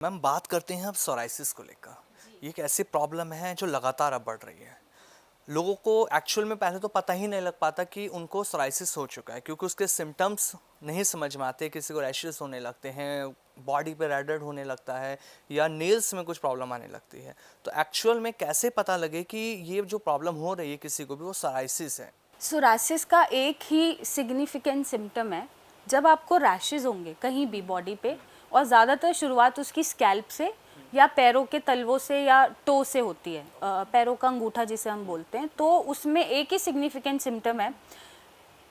Ma'am बात करते हैं अब सोराइसिस को लेकर। ये एक ऐसी प्रॉब्लम है जो लगातार अब बढ़ रही है। लोगों को एक्चुअल में पहले तो पता ही नहीं लग पाता कि उनको सोराइसिस हो चुका है, क्योंकि उसके सिम्टम्स नहीं समझ में आते। किसी को रैशेस होने लगते हैं, बॉडी पे रेडेड होने लगता है, या नेल्स में कुछ प्रॉब्लम आने लगती है। तो एक्चुअल में कैसे पता लगे कि ये जो प्रॉब्लम हो रही है किसी को भी, वो सोराइसिस है? सोरासिस का एक ही सिग्निफिकेंट सिम्टम है, जब आपको रैशेज होंगे कहीं भी बॉडी पे, और ज़्यादातर शुरुआत उसकी स्कैल्प से या पैरों के तलवों से या टो से होती है, पैरों का अंगूठा जिसे हम बोलते हैं। तो उसमें एक ही सिग्निफिकेंट सिम्टम है,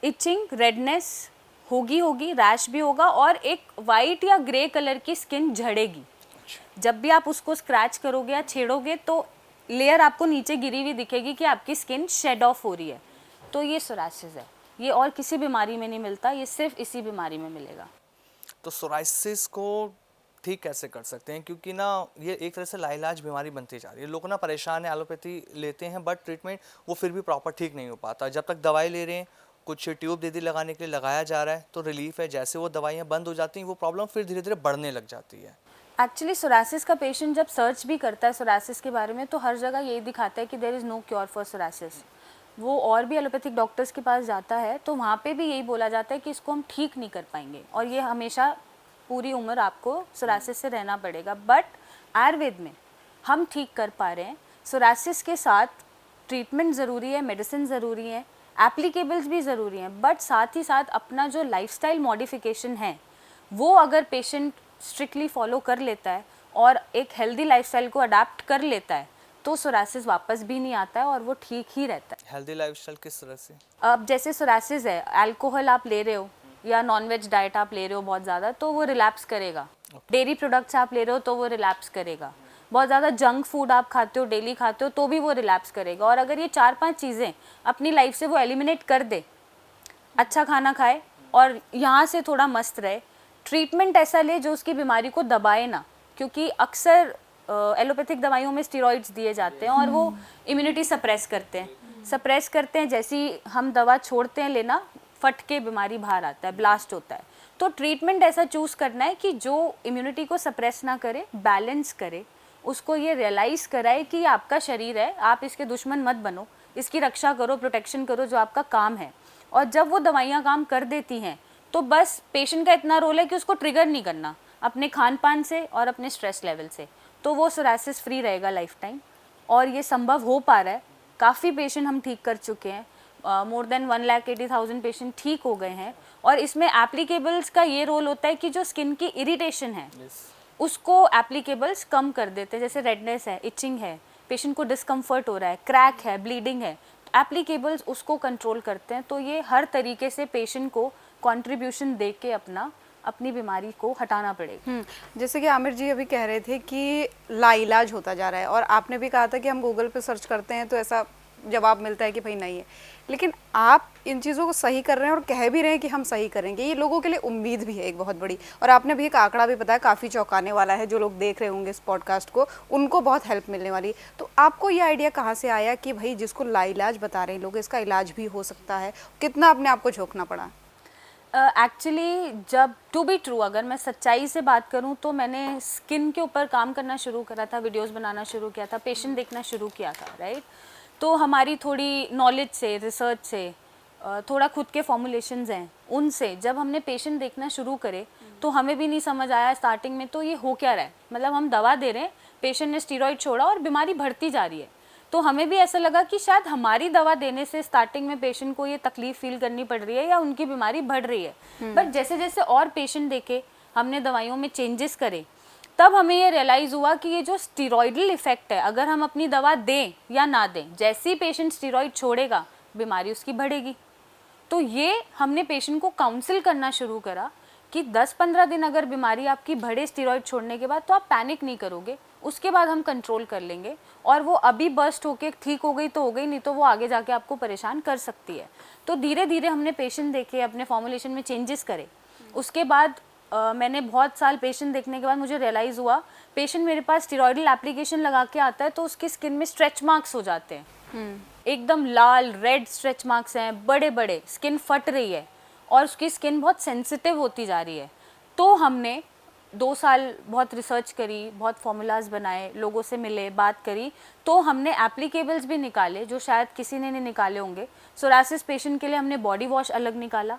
इचिंग, रेडनेस होगी, रैश भी होगा, और एक वाइट या ग्रे कलर की स्किन झड़ेगी। जब भी आप उसको स्क्रैच करोगे या छेड़ोगे तो लेयर आपको नीचे गिरी हुई दिखेगी कि आपकी स्किन शेड ऑफ हो रही है। तो ये सोरासिस है। ये और किसी बीमारी में नहीं मिलता, ये सिर्फ इसी बीमारी में मिलेगा। तो सोराइसिस को ठीक कैसे कर सकते हैं? क्योंकि ना ये एक तरह से लाइलाज बीमारी बनती जा रही है। लोग ना परेशान है, एलोपैथी लेते हैं, बट ट्रीटमेंट वो फिर भी प्रॉपर ठीक नहीं हो पाता। जब तक दवाई ले रहे हैं, कुछ ट्यूब दे दी लगाने के लिए, लगाया जा रहा है तो रिलीफ है। जैसे वो दवाइयाँ बंद हो जाती हैं, वो प्रॉब्लम फिर धीरे धीरे बढ़ने लग जाती है। एक्चुअली सोरासिस का पेशेंट जब सर्च भी करता है सोरासिस के बारे में, तो हर जगह यही दिखाता है कि there is no cure for psoriasis. वो और भी एलोपैथिक डॉक्टर्स के पास जाता है तो वहाँ पे भी यही बोला जाता है कि इसको हम ठीक नहीं कर पाएंगे, और ये हमेशा पूरी उम्र आपको सोरासिस से रहना पड़ेगा। बट आयुर्वेद में हम ठीक कर पा रहे हैं। सोरासिस के साथ ट्रीटमेंट ज़रूरी है, मेडिसिन ज़रूरी है, एप्लीकेबल्स भी ज़रूरी हैं, बट साथ ही साथ अपना जो लाइफस्टाइल मॉडिफिकेशन है वो अगर पेशेंट स्ट्रिक्टली फॉलो कर लेता है और एक हेल्दी लाइफस्टाइल को अडाप्ट कर लेता है, तो सोरासिस वापस भी नहीं आता है और वो ठीक ही रहता है। हेल्दी लाइफस्टाइल किस तरह से? अब जैसे सोरासिस है, अल्कोहल आप ले रहे हो या नॉनवेज डाइट आप ले रहे हो बहुत ज़्यादा, तो वो रिलैप्स करेगा। डेयरी प्रोडक्ट्स आप ले रहे हो तो वो रिलैप्स करेगा। बहुत ज़्यादा जंक फूड आप खाते हो, डेली खाते हो, तो भी वो रिलैप्स करेगा। और अगर ये 4-5 चीज़ें अपनी लाइफ से वो एलिमिनेट कर दे, अच्छा खाना खाए और यहाँ से थोड़ा मस्त रहे, ट्रीटमेंट ऐसा ले जो उसकी बीमारी को दबाए ना, क्योंकि अक्सर एलोपैथिक दवाइयों में स्टेरॉइड्स दिए जाते हैं और वो इम्यूनिटी सप्रेस करते हैं। जैसे ही हम दवा छोड़ते हैं लेना, फट के बीमारी बाहर आता है, ब्लास्ट होता है। तो ट्रीटमेंट ऐसा चूज़ करना है कि जो इम्यूनिटी को सप्रेस ना करे, बैलेंस करे, उसको ये रियलाइज़ कराए कि आपका शरीर है, आप इसके दुश्मन मत बनो, इसकी रक्षा करो, प्रोटेक्शन करो, जो आपका काम है। और जब वो दवाइयाँ काम कर देती हैं तो बस पेशेंट का इतना रोल है कि उसको ट्रिगर नहीं करना अपने खान पान से और अपने स्ट्रेस लेवल से, तो वो सोरासिस फ्री रहेगा लाइफ टाइम। और ये संभव हो पा रहा है। काफ़ी पेशेंट हम ठीक कर चुके हैं, मोर देन 1,80,000 पेशेंट ठीक हो गए हैं। और इसमें एप्लीकेबल्स का ये रोल होता है कि जो स्किन की इरिटेशन है उसको एप्लीकेबल्स कम कर देते हैं। जैसे रेडनेस है, इचिंग है, पेशेंट को डिस्कम्फर्ट हो रहा है, क्रैक है, ब्लीडिंग है, एप्लीकेबल्स उसको कंट्रोल करते हैं। तो ये हर तरीके से पेशेंट को कंट्रीब्यूशन दे के अपनी बीमारी को हटाना पड़ेगा। जैसे कि आमिर जी अभी कह रहे थे कि लाइलाज होता जा रहा है, और आपने भी कहा था कि हम गूगल पे सर्च करते हैं तो ऐसा जवाब मिलता है कि भाई नहीं है। लेकिन आप इन चीज़ों को सही कर रहे हैं और कह भी रहे हैं कि हम सही करेंगे, ये लोगों के लिए उम्मीद भी है एक बहुत बड़ी। और आपने भी एक आंकड़ा भी बताया, काफ़ी चौंकाने वाला है, जो लोग देख रहे होंगे इस पॉडकास्ट को उनको बहुत हेल्प मिलने वाली। तो आपको ये आइडिया कहाँ से आया कि भाई जिसको लाइलाज बता रहे हैं लोग, इसका इलाज भी हो सकता है? कितना अपने आप को झोंकना पड़ा? एक्चुअली जब टू बी ट्रू, अगर मैं सच्चाई से बात करूं तो मैंने स्किन के ऊपर काम करना शुरू करा था, वीडियोस बनाना शुरू किया था, पेशेंट देखना शुरू किया था, राइट। तो हमारी थोड़ी नॉलेज से, रिसर्च से, थोड़ा खुद के फॉर्मुलेशंस हैं उनसे, जब हमने पेशेंट देखना शुरू करे तो हमें भी नहीं समझ आया स्टार्टिंग में तो ये हो क्या रहा है। मतलब हम दवा दे रहे हैं, पेशेंट ने स्टीरॉइड छोड़ा और बीमारी बढ़ती जा रही है। तो हमें भी ऐसा लगा कि शायद हमारी दवा देने से स्टार्टिंग में पेशेंट को ये तकलीफ फील करनी पड़ रही है या उनकी बीमारी बढ़ रही है। बट जैसे जैसे और पेशेंट देखे, हमने दवाइयों में चेंजेस करे, तब हमें ये रियलाइज़ हुआ कि ये जो स्टीरॉइडल इफेक्ट है, अगर हम अपनी दवा दें या ना दें, जैसे ही पेशेंट स्टीरॉइड छोड़ेगा बीमारी उसकी बढ़ेगी। तो ये हमने पेशेंट को काउंसिल करना शुरू करा कि 10-15 दिन अगर बीमारी आपकी बढ़े स्टीरॉइड छोड़ने के बाद, तो आप पैनिक नहीं करोगे, उसके बाद हम कंट्रोल कर लेंगे। और वो अभी बर्स्ट होके ठीक हो गई तो हो गई, नहीं तो वो आगे जाके आपको परेशान कर सकती है। तो धीरे धीरे हमने पेशेंट देखे, अपने फॉर्मुलेशन में चेंजेस करे। उसके बाद मैंने बहुत साल पेशेंट देखने के बाद मुझे रियलाइज़ हुआ, पेशेंट मेरे पास स्टीरॉइडल एप्लीकेशन लगा के आता है तो उसकी स्किन में स्ट्रेच मार्क्स हो जाते हैं, एकदम लाल रेड स्ट्रेच मार्क्स हैं, बड़े बड़े, स्किन फट रही है और उसकी स्किन बहुत सेंसिटिव होती जा रही है। तो हमने 2 साल बहुत रिसर्च करी, बहुत फॉर्मूलाज बनाए, लोगों से मिले, बात करी, तो हमने एप्लीकेबल्स भी निकाले जो शायद किसी ने नहीं निकाले होंगे। सोरासिस पेशेंट के लिए हमने बॉडी वॉश अलग निकाला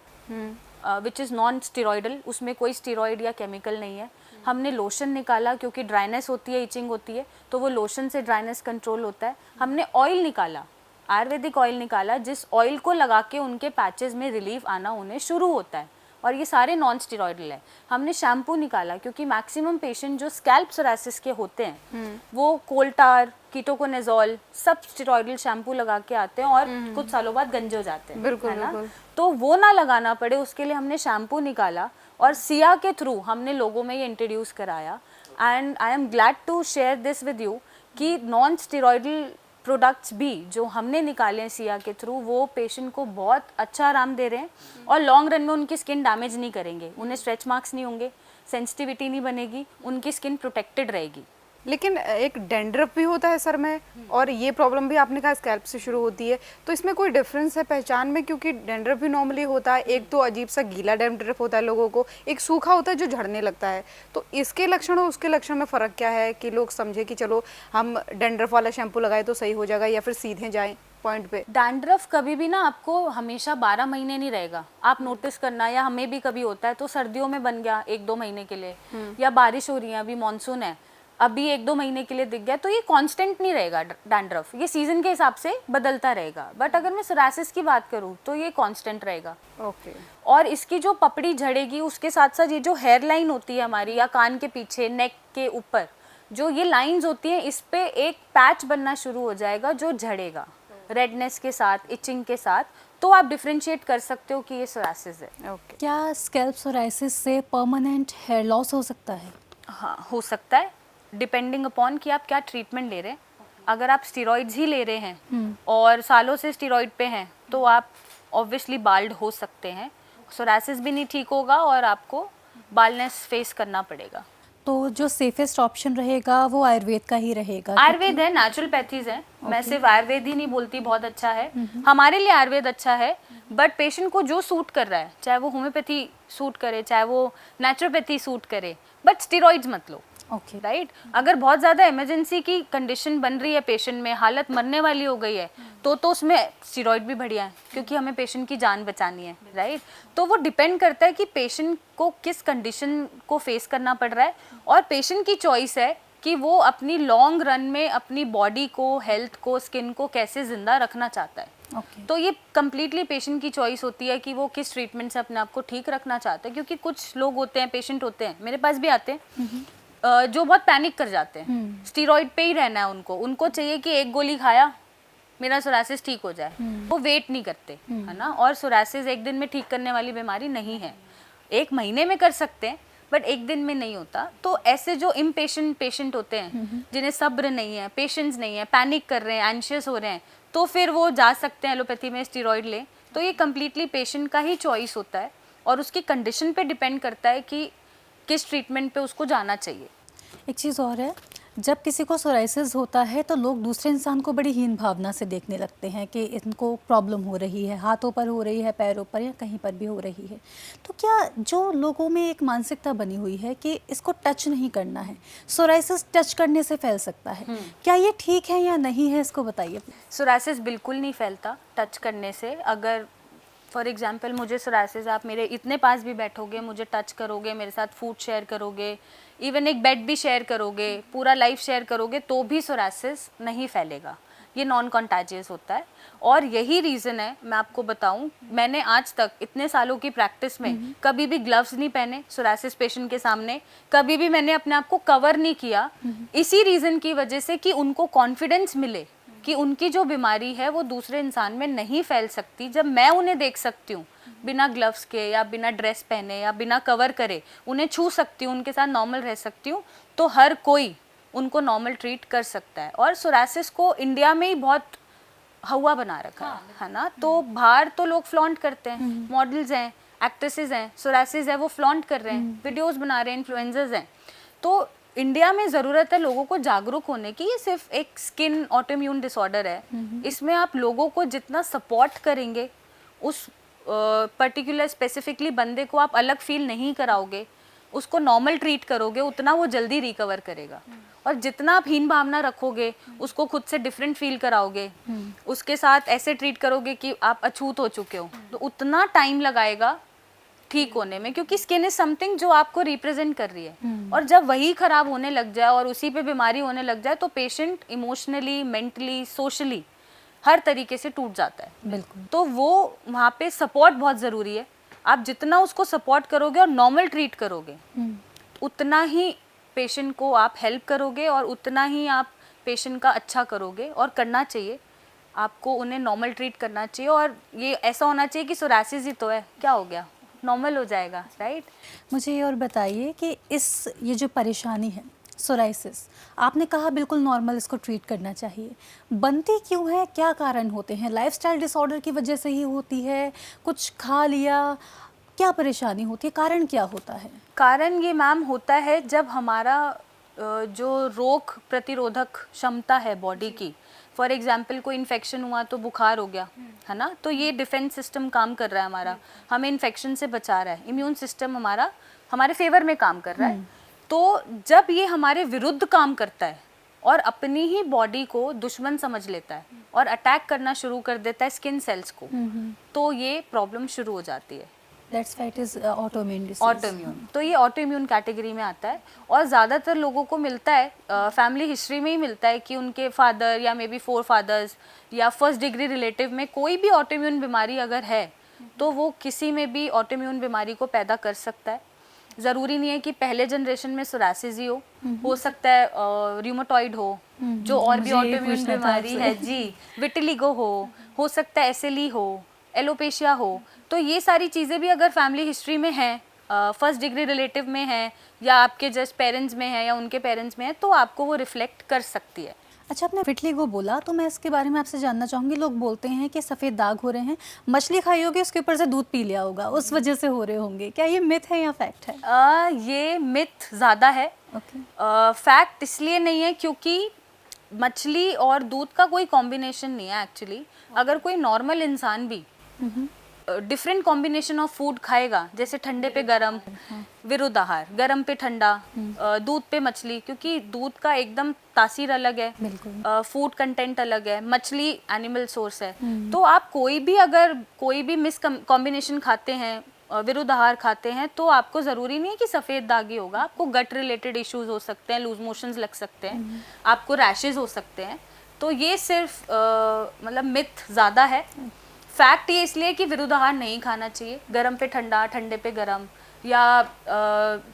विच इज़ नॉन स्टेरॉइडल, उसमें कोई स्टेरॉइड या केमिकल नहीं है। हमने लोशन निकाला क्योंकि ड्राइनेस होती है, इचिंग होती है, तो वो लोशन से ड्राइनेस कंट्रोल होता है। हमने ऑयल निकाला, आयुर्वेदिक ऑयल निकाला, जिस ऑयल को लगा के उनके पैचेस में रिलीफ आना उन्हें शुरू होता है, और ये सारे नॉन स्टेरॉइडल है। हमने शैम्पू निकाला क्योंकि मैक्सिमम पेशेंट जो स्कैल्प सोरासिस के होते हैं वो कोल्टार, कीटोकोनाजोल, सब स्टेरॉइडल शैम्पू लगा के आते हैं और कुछ सालों बाद गंजे हो जाते हैं, बिल्कुल, है ना? बिल्कुल। तो वो ना लगाना पड़े उसके लिए हमने शैम्पू निकाला, और सिया के थ्रू हमने लोगों में ये इंट्रोड्यूस कराया। And I am glad to share this with you कि नॉन स्टेरॉइडल प्रोडक्ट्स भी जो हमने निकाले हैं सिया के थ्रू, वो पेशेंट को बहुत अच्छा आराम दे रहे हैं और लॉन्ग रन में उनकी स्किन डैमेज नहीं करेंगे, उन्हें स्ट्रेच मार्क्स नहीं होंगे, सेंसिटिविटी नहीं बनेगी, उनकी स्किन प्रोटेक्टेड रहेगी। लेकिन एक डेंड्रफ भी होता है सर में, और ये प्रॉब्लम भी आपने कहा स्कैल्प से शुरू होती है, तो इसमें कोई डिफरेंस है पहचान में? क्योंकि डेंड्रफ भी नॉर्मली होता है, एक तो अजीब सा गीला डेंड्रफ होता है लोगों को, एक सूखा होता है जो झड़ने लगता है। तो इसके लक्षण और उसके लक्षण में फ़र्क क्या है कि लोग समझे कि चलो हम डेंड्रफ वाला शैम्पू लगाए तो सही हो जाएगा, या फिर सीधे जाएं पॉइंट पे? डैंड्रफ कभी भी ना आपको हमेशा 12 महीने नहीं रहेगा, आप नोटिस करना, या हमें भी कभी होता है तो सर्दियों में बन गया 1-2 महीने के लिए, या बारिश हो रही है, अभी मानसून है, अभी 1-2 महीने के लिए दिख गया, तो ये कांस्टेंट नहीं रहेगा डैंड्रफ, ये सीजन के हिसाब से बदलता रहेगा। बट अगर मैं सोरासिस की बात करूँ तो ये कांस्टेंट रहेगा। ओके। और इसकी जो पपड़ी झड़ेगी उसके साथ साथ ये जो हेयर लाइन होती है हमारी, या कान के पीछे, नेक के ऊपर जो ये लाइंस होती हैं, इस पे एक पैच बनना शुरू हो जाएगा जो झड़ेगा रेडनेस के साथ, इचिंग के साथ, तो आप डिफरेंशिएट कर सकते हो कि ये सोरासिस है। ओके। क्या स्कैल्प सोराइसिस से परमानेंट हेयर लॉस हो सकता है? हाँ, हो सकता है, डिपेंडिंग अपॉन कि आप क्या ट्रीटमेंट ले रहे हैं। अगर आप स्टेरॉइड्स ही ले रहे हैं और सालों से स्टेरॉइड पे हैं, तो आप ऑब्वियसली बाल्ड हो सकते हैं, सोरासिस भी नहीं ठीक होगा और आपको बालनेस फेस करना पड़ेगा। तो जो सेफेस्ट ऑप्शन रहेगा वो आयुर्वेद का ही रहेगा? आयुर्वेद है, नेचुरोपैथीज है, मैं सिर्फ आयुर्वेद ही नहीं बोलती, बहुत अच्छा है, हमारे लिए आयुर्वेद अच्छा है, बट पेशेंट को जो सूट कर रहा है, चाहे वो होम्योपैथी सूट करे, चाहे वो नेचुरोपैथी सूट करे, बट स्टेरॉइड्स मत लो। ओके। राइट, अगर बहुत ज़्यादा इमरजेंसी की कंडीशन बन रही है पेशेंट में, हालत मरने वाली हो गई है, तो उसमें स्टेरॉइड भी बढ़िया है, क्योंकि हमें पेशेंट की जान बचानी है। राइट, तो वो डिपेंड करता है कि पेशेंट को किस कंडीशन को फेस करना पड़ रहा है, और पेशेंट की चॉइस है कि वो अपनी लॉन्ग रन में अपनी बॉडी को, हेल्थ को, स्किन को कैसे ज़िंदा रखना चाहता है। ओके। तो ये कम्प्लीटली पेशेंट की चॉइस होती है कि वो किस ट्रीटमेंट से अपने आप को ठीक रखना चाहते हैं। क्योंकि कुछ लोग होते हैं, पेशेंट होते हैं, मेरे पास भी आते हैं, जो बहुत पैनिक कर जाते हैं, स्टीरॉइड पे ही रहना है उनको चाहिए कि एक गोली खाया मेरा सोरासिस ठीक हो जाए, वो वेट नहीं करते, है ना। और सोरासिस एक दिन में ठीक करने वाली बीमारी नहीं है, 1 महीने में कर सकते हैं, बट 1 दिन में नहीं होता। तो ऐसे जो इम्पेशेंट पेशेंट होते हैं, जिन्हें सब्र नहीं है, पेशेंस नहीं है, पैनिक कर रहे हैं, एंशियस हो रहे हैं, तो फिर वो जा सकते हैं एलोपैथी में स्टीरॉइड लें। तो ये कम्प्लीटली पेशेंट का ही चॉइस होता है, और उसकी कंडीशन पे डिपेंड करता है कि किस ट्रीटमेंट पे उसको जाना चाहिए। एक चीज़ और है, जब किसी को सोराइसिस होता है तो लोग दूसरे इंसान को बड़ी हीन भावना से देखने लगते हैं कि इनको प्रॉब्लम हो रही है, हाथों पर हो रही है, पैरों पर, या कहीं पर भी हो रही है। तो क्या जो लोगों में एक मानसिकता बनी हुई है कि इसको टच नहीं करना है, सोराइसिस टच करने से फैल सकता है, क्या ये ठीक है या नहीं है, इसको बताइए। सोरासिस बिल्कुल नहीं फैलता टच करने से। अगर फॉर एग्जांपल मुझे सोरासिस, आप मेरे इतने पास भी बैठोगे, मुझे टच करोगे, मेरे साथ फूड शेयर करोगे, इवन एक बेड भी शेयर करोगे, पूरा लाइफ शेयर करोगे, तो भी सोरासिस नहीं फैलेगा। ये नॉन कॉन्टैजियस होता है। और यही रीज़न है, मैं आपको बताऊं, मैंने आज तक इतने सालों की प्रैक्टिस में कभी भी ग्लव्स नहीं पहने सोरासिस पेशेंट के सामने, कभी भी मैंने अपने आप को कवर नहीं किया, इसी रीज़न की वजह से कि उनको कॉन्फिडेंस मिले कि उनकी जो बीमारी है वो दूसरे इंसान में नहीं फैल सकती। जब मैं उन्हें देख सकती हूँ बिना ग्लव्स के, या बिना ड्रेस पहने, या बिना कवर करे, उन्हें छू सकती हूँ, उनके साथ नॉर्मल रह सकती हूँ, तो हर कोई उनको नॉर्मल ट्रीट कर सकता है। और सोरासिस को इंडिया में ही बहुत हवा बना रखा है ना। तो बाहर तो लोग फ्लॉन्ट करते हैं, मॉडल्स हैं, एक्ट्रेसेस हैं, सोरासिस है वो फ्लॉन्ट कर रहे हैं, वीडियोस बना रहे हैं, इन्फ्लुएंसर्स हैं। तो इंडिया में ज़रूरत है लोगों को जागरूक होने की। ये सिर्फ एक स्किन ऑटोइम्यून डिसऑर्डर है, इसमें आप लोगों को जितना सपोर्ट करेंगे, उस पर्टिकुलर स्पेसिफिकली बंदे को आप अलग फील नहीं कराओगे, उसको नॉर्मल ट्रीट करोगे उतना वो जल्दी रिकवर करेगा। और जितना आप हीन भावना रखोगे, उसको खुद से डिफरेंट फील कराओगे, उसके साथ ऐसे ट्रीट करोगे कि आप अछूत हो चुके हो, तो उतना टाइम लगाएगा ठीक होने में, क्योंकि स्किन इज समथिंग जो आपको रिप्रेजेंट कर रही है। और जब वही खराब होने लग जाए और उसी पे बीमारी होने लग जाए तो पेशेंट इमोशनली, मेंटली, सोशली हर तरीके से टूट जाता है। बिल्कुल। तो वो वहाँ पे सपोर्ट बहुत ज़रूरी है। आप जितना उसको सपोर्ट करोगे और नॉर्मल ट्रीट करोगे, उतना ही पेशेंट को आप हेल्प करोगे और उतना ही आप पेशेंट का अच्छा करोगे। और करना चाहिए आपको, उन्हें नॉर्मल ट्रीट करना चाहिए। और ये ऐसा होना चाहिए कि सोरासिस ही तो है, क्या हो गया, नॉर्मल हो जाएगा, राइट। मुझे ये और बताइए कि ये जो परेशानी है सोराइसिस, आपने कहा बिल्कुल नॉर्मल इसको ट्रीट करना चाहिए, बनती क्यों है, क्या कारण होते हैं? लाइफस्टाइल डिसऑर्डर की वजह से ही होती है, कुछ खा लिया, क्या परेशानी होती है, कारण क्या होता है? कारण ये मैम होता है जब हमारा जो रोग प्रतिरोधक क्षमता है बॉडी की, फॉर एग्जाम्पल कोई इन्फेक्शन हुआ तो बुखार हो गया, है ना, तो ये डिफेंस सिस्टम काम कर रहा है हमारा, हमें इन्फेक्शन से बचा रहा है, इम्यून सिस्टम हमारा हमारे फेवर में काम कर रहा है। तो जब ये हमारे विरुद्ध काम करता है और अपनी ही बॉडी को दुश्मन समझ लेता है और अटैक करना शुरू कर देता है स्किन सेल्स को, तो ये प्रॉब्लम शुरू हो जाती है। That's why it is autoimmune disease. Autoimmune, तो ये ऑटोइम्यून कैटेगरी में आता है। और ज़्यादातर लोगों को मिलता है फैमिली हिस्ट्री में ही मिलता है कि उनके फादर या मे बी 4 फादर्स या फर्स्ट डिग्री रिलेटिव में कोई भी ऑटोइम्यून बीमारी अगर है तो वो किसी में भी ऑटोइम्यून बीमारी को पैदा कर सकता है। ज़रूरी नहीं है कि पहले जनरेशन में सोरासिस ही हो सकता है रूमेटॉइड जो और भी ऑटोइम्यून बीमारी है जी, विटिलिगो हो सकता है एसएलई हो, एलोपेशिया हो। तो ये सारी चीज़ें भी अगर फैमिली हिस्ट्री में हैं, फर्स्ट डिग्री रिलेटिव में है या आपके जस्ट पेरेंट्स में है या उनके पेरेंट्स में है, तो आपको वो रिफ्लेक्ट कर सकती है। अच्छा, आपने विटिलिगो बोला तो मैं इसके बारे में आपसे जानना चाहूँगी। लोग बोलते हैं कि सफ़ेद दाग हो रहे हैं, मछली खाई होगी उसके ऊपर से दूध पी लिया होगा, उस वजह से हो रहे होंगे, क्या ये मिथ है या फैक्ट है? ये मिथ ज़्यादा है। फैक्ट इसलिए नहीं है क्योंकि मछली और दूध का कोई कॉम्बिनेशन नहीं है एक्चुअली। अगर कोई नॉर्मल इंसान भी डिफरेंट कॉम्बिनेशन ऑफ फूड खाएगा, जैसे ठंडे पे गरम, विरुद्ध आहार, गरम पे ठंडा, दूध पे मछली, क्योंकि दूध का एकदम तासीर अलग है, फूड कंटेंट अलग है, मछली एनिमल सोर्स है। तो आप अगर कोई भी मिस कॉम्बिनेशन खाते हैं, विरुद्ध आहार खाते हैं, तो आपको ज़रूरी नहीं है कि सफ़ेद दाग ही होगा। आपको गट रिलेटेड इश्यूज हो सकते हैं, लूज मोशंस लग सकते हैं, आपको रैशेज हो सकते हैं। तो ये सिर्फ मतलब मिथ ज़्यादा है। फैक्ट ये इसलिए कि विरुद्ध आहार नहीं खाना चाहिए, गरम पे ठंडा, ठंडे पे गरम, या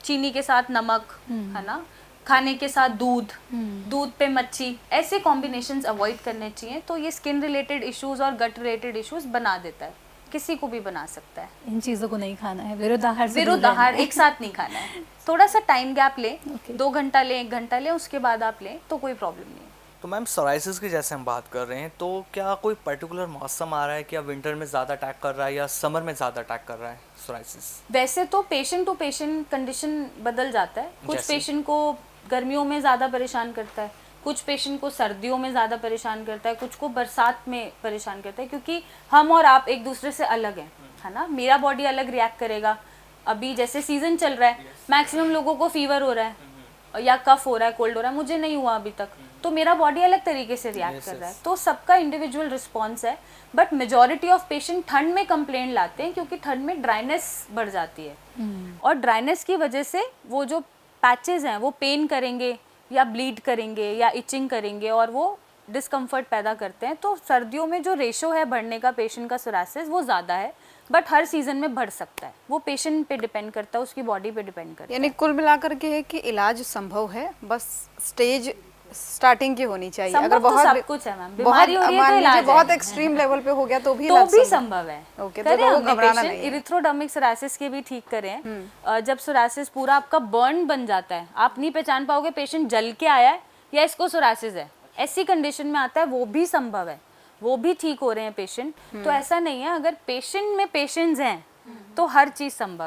चीनी के साथ नमक, है ना, खाने के साथ दूध पे मच्छी, ऐसे कॉम्बिनेशंस अवॉइड करने चाहिए। तो ये स्किन रिलेटेड इश्यूज और गट रिलेटेड इश्यूज बना देता है, किसी को भी बना सकता है। इन चीज़ों को नहीं खाना है, विरुद्ध आहार एक साथ नहीं खाना है। थोड़ा सा टाइम गैप लें, 2 घंटा लें, 1 घंटा लें, उसके बाद आप लें तो कोई प्रॉब्लम नहीं है। तो मैम सोराइसिस की जैसे हम बात कर रहे हैं, तो क्या कोई पर्टिकुलर मौसम आ रहा है, क्या विंटर में ज़्यादा अटैक कर रहा है या समर में ज़्यादा अटैक कर रहा है सोराइसिस? वैसे तो पेशेंट टू पेशेंट कंडीशन बदल जाता है। कुछ पेशेंट को गर्मियों में ज़्यादा परेशान करता है, कुछ पेशेंट को सर्दियों में ज़्यादा परेशान करता है, कुछ को बरसात में परेशान करता है, क्योंकि हम और आप एक दूसरे से अलग हैं, है ना। मेरा बॉडी अलग रिएक्ट करेगा। अभी जैसे सीज़न चल रहा है, मैक्सिमम लोगों को फीवर हो रहा है या कफ हो रहा है, कोल्ड हो रहा है, मुझे नहीं हुआ अभी तक, तो मेरा बॉडी अलग तरीके से रिएक्ट कर रहा है। तो सबका इंडिविजुअल रिस्पॉन्स है। बट मेजॉरिटी ऑफ पेशेंट ठंड में कंप्लेंट लाते हैं, क्योंकि ठंड में ड्राइनेस बढ़ जाती है, और ड्राइनेस की वजह से वो जो पैचेस हैं वो पेन करेंगे या ब्लीड करेंगे या इचिंग करेंगे और वो डिस्कम्फर्ट पैदा करते हैं। तो सर्दियों में जो रेशो है बढ़ने का पेशेंट का सोरासिस वो ज़्यादा है, बट हर सीजन में बढ़ सकता है। वो पेशेंट पे डिपेंड करता है, उसकी बॉडी पे डिपेंड करता है। यानी कुल मिलाकर के है कि इलाज संभव है, बस स्टेज स्टार्टिंग की होनी चाहिए। अगर तो सब कुछ है मैम, बीमारी हो रही है तो इलाज बहुत है। एक्सट्रीम लेवल पे हो गया तो भी संभव है। ओके, तो लोगों को घबराना नहीं है। इरिथ्रोडर्मिक सोरासिस के भी ठीक करें। जब सोरासिस पूरा आपका बर्न बन जाता है, आप नहीं पहचान पाओगे पेशेंट जल के आया है या इसको सोरासिस है, ऐसी कंडीशन में आता है, वो भी संभव है, वो भी ठीक हो रहे हैं पेशेंट। तो ऐसा नहीं है, अगर पेशेंट में पेशेंट्स हैं तो हर चीज संभव है।